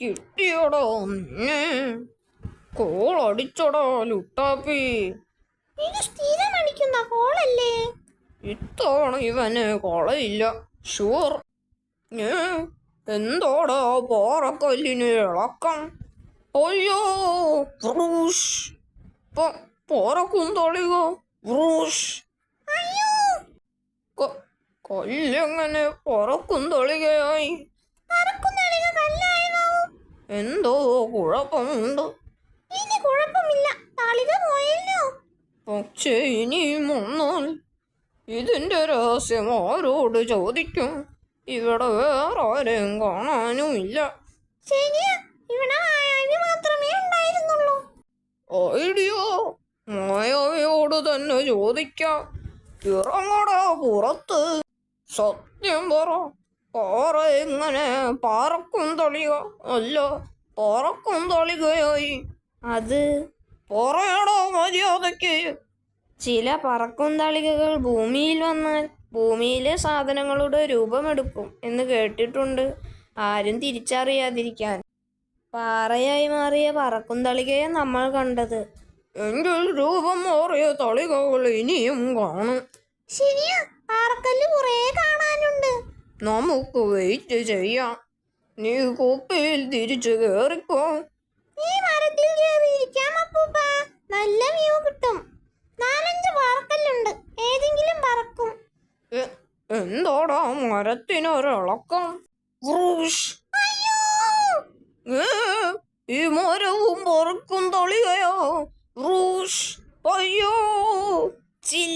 കിട്ടിയടോ നിന്നെ. കോളടിച്ചടോ ലുട്ടാപ്പി. ഇത് സ്ഥിരം അടിക്കുന്ന കോളല്ലേ? ഇത്തവണ ഇവന് കൊളയില്ല, ഷുവർ. എന്തോടാ പാറക്കല്ലിന് ഇളക്കം? അയ്യോ, വ്രൂഷ്. പാറക്കുന്തളിക വ്രൂഷ്. കല്ലെങ്ങനെ പറക്കുന്തളികയായി? എന്തോ കുഴപ്പമുണ്ട്. ഇനി കുഴപ്പമില്ല, തളിക പോയല്ലോ. പക്ഷേ ഇനിയും വന്നാൽ ഇതിന്റെ രഹസ്യം ആരോട് ചോദിക്കും? ഇവിടെ വേറെ ആരെയും കാണാനുമില്ല. ശരിയാ, ഇവിടെ മായാവി മാത്രമേ ഉണ്ടായിരുന്നുള്ളൂ. ഐഡിയ, മായാവിയോട് തന്നെ ചോദിക്കാം. ഇറങ്ങടാ പുറത്ത്. സത്യം പറ, പാറ എങ്ങനെ പാറക്കുന്തളിക അല്ല പറക്കുന്തളികയായി? അത് പറയടോ മര്യാദയ്ക്ക്. ചില പറക്കുന്തളികകൾ ഭൂമിയിൽ വന്നാൽ ഭൂമിയിലെ സാധനങ്ങളുടെ രൂപമെടുക്കും എന്ന് കേട്ടിട്ടുണ്ട്. ആരും തിരിച്ചറിയാതിരിക്കാൻ. പാറയായി മാറിയ പറക്കുന്തളികയെ നമ്മൾ കണ്ടത്. എങ്കിൽ രൂപം മാറിയ തളികകൾ ഇനിയും കാണും. ശരിയാ, പാറക്കല്ല് കുറേ കാണാനുണ്ട്. നമുക്ക് വെയിറ്റ് ചെയ്യാം. നീ കുപ്പിയിൽ തിരിച്ചു കയറിക്കോ. ഈ മരത്തിൽ കയറിയിരിക്കാം അപ്പൂപ്പ, നല്ല വ്യൂ കിട്ടും. 4-5 പാറക്കല്ലുണ്ട്, ഏതെങ്കിലും പറക്കും. എന്താടാ മരത്തിനൊരിളക്കം? ഈ മരവും പറക്കും തളികയോ? അയ്യോ, ചിൽ